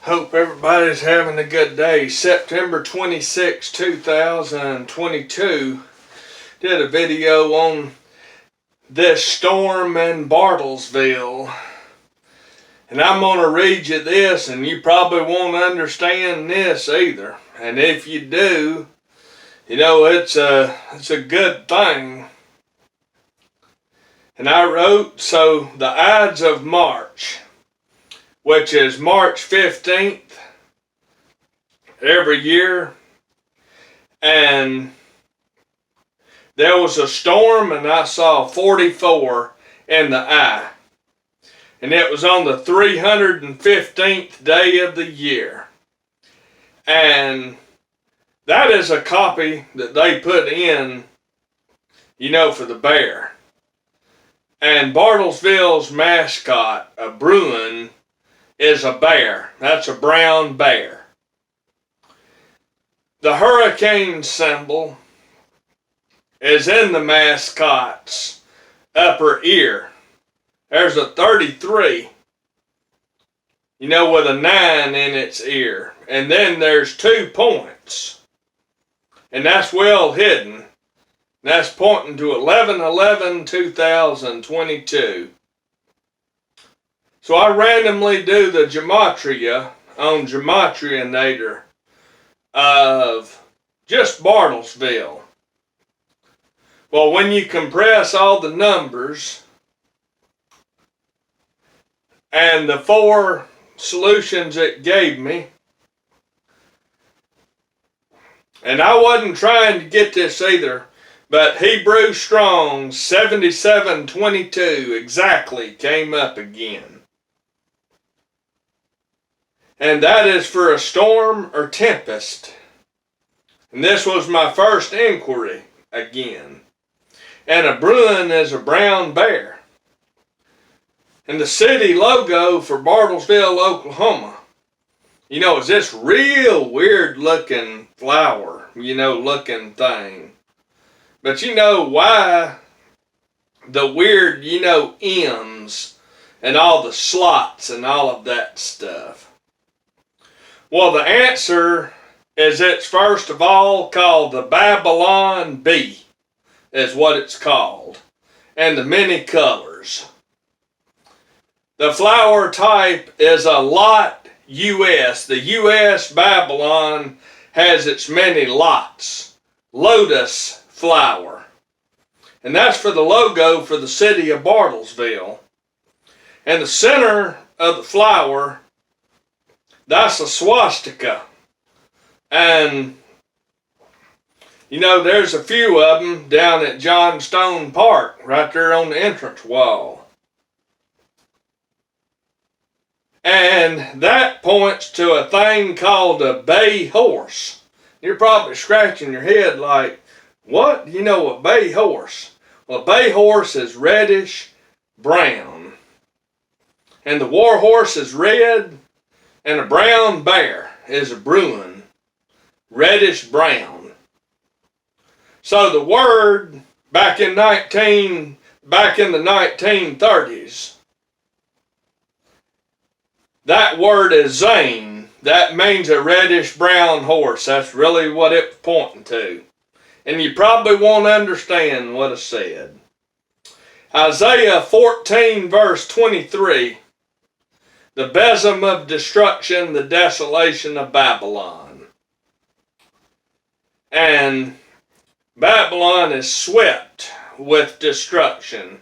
Hope everybody's having a good day. September 26, 2022. Did a video on this storm in Bartlesville. And I'm going to read you this, and you probably won't understand this either. And if you do, you know, it's a good thing. And I wrote, so the Ides of March, which is March 15th every year. And there was a storm, and I saw 44 in the eye. And it was on the 315th day of the year. And that is a copy that they put in, you know, for the bear. And Bartlesville's mascot, a Bruin, is a bear. That's a brown bear. The hurricane symbol is in the mascot's upper ear. There's a 33, you know, with a 9 in its ear. And then there's 2 points. And that's well hidden. That's pointing to 11/11/2022. So I randomly do the gematria on Gematrianator of just Bartlesville. Well, when you compress all the numbers and the 4 solutions it gave me, and I wasn't trying to get this either, but Hebrew Strong 7722 exactly came up again. And that is for a storm or tempest. And this was my first inquiry again. And a Bruin is a brown bear. And the city logo for Bartlesville, Oklahoma, you know, is this real weird looking flower, you know, looking thing. But you know why the weird, you know, M's and all the slots and all of that stuff? Well, the answer is it's first of all called the Babylon Bee, is what it's called, and the many colors. The flower type is a lot US. The US Babylon has its many lots. Lotus Flower. And that's for the logo for the city of Bartlesville. And the center of the flower, that's a swastika. And, you know, there's a few of them down at Johnstone Park, right there on the entrance wall. And that points to a thing called a bay horse. You're probably scratching your head like, what? You know, a bay horse? Well, a bay horse is reddish brown. And the war horse is red. And a brown bear is a Bruin, reddish brown. So the word back in the 1930s, that word is Zain. That means a reddish brown horse. That's really what it's pointing to. And you probably won't understand what I said. Isaiah 14 verse 23. The besom of destruction, the desolation of Babylon. And Babylon is swept with destruction.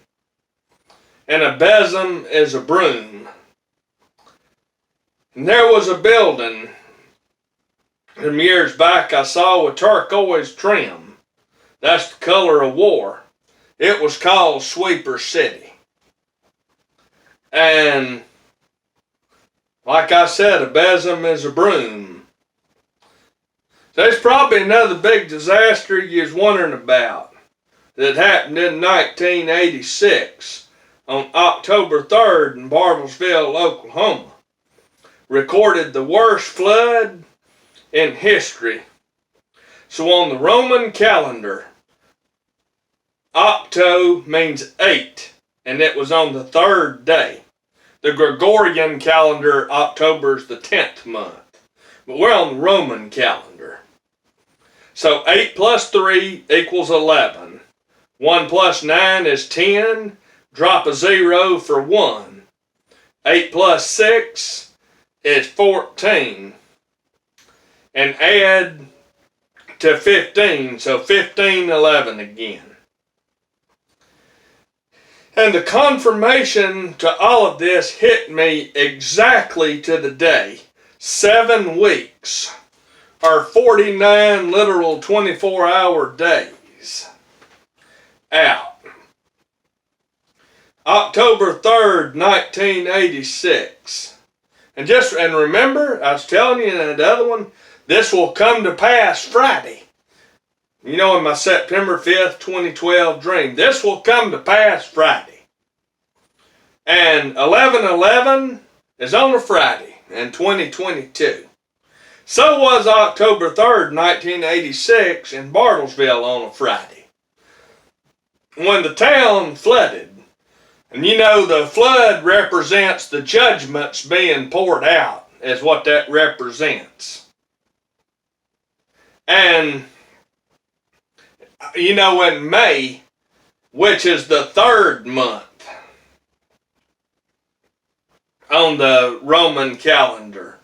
And a besom is a broom. And there was a building some years back I saw with turquoise trim. That's the color of war. It was called Sweeper City. And like I said, a besom is a broom. There's probably another big disaster you're wondering about that happened in 1986 on October 3rd in Bartlesville, Oklahoma. Recorded the worst flood in history. So on the Roman calendar, Octo means 8, and it was on the 3rd day. the Gregorian calendar, October is the 10th month. But we're on the Roman calendar. So 8 plus 3 equals 11. 1 plus 9 is 10. Drop a 0 for 1. 8 plus 6 is 14. And add to 15, so 15, 11 again. And the confirmation to all of this hit me exactly to the day. 7 weeks, or 49 literal 24-hour days out. October 3rd, 1986. And remember, I was telling you in the other one, this will come to pass Friday. You know, in my September 5th, 2012 dream. This will come to pass Friday. And 11/11 is on a Friday in 2022. So was October 3rd, 1986 in Bartlesville on a Friday, when the town flooded. And you know, the flood represents the judgments being poured out, is what that represents. And, you know, in May, which is the 3rd month on the Roman calendar,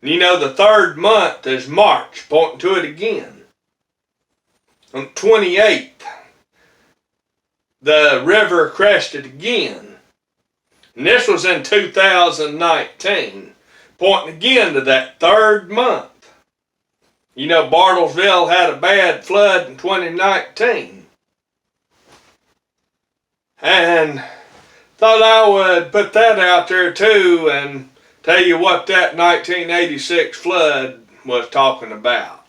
you know, the 3rd month is March, pointing to it again. On the 28th, the river crested again. And this was in 2019, pointing again to that 3rd month. You know, Bartlesville had a bad flood in 2019. And thought I would put that out there too and tell you what that 1986 flood was talking about.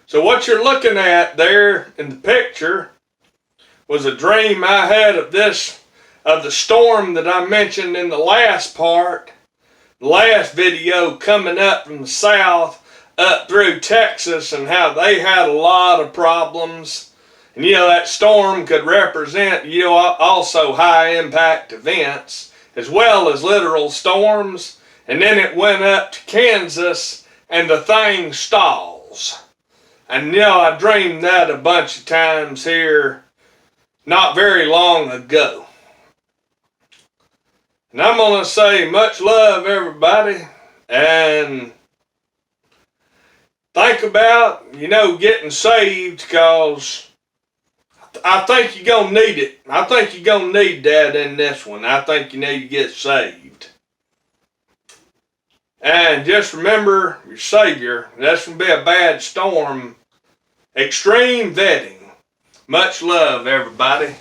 So what you're looking at there in the picture was a dream I had of the storm that I mentioned in the last part, the last video, coming up from the south up through Texas, and how they had a lot of problems. And you know, that storm could represent, you know, also high impact events as well as literal storms. And then it went up to Kansas and the thing stalls. And you know, I dreamed that a bunch of times here not very long ago. And I'm going to say much love, everybody, and think about, you know, getting saved, because I think you're going to need it. I think you're going to need that in this one. I think you need to get saved. And just remember your Savior. That's going to be a bad storm. Extreme vetting. Much love, everybody.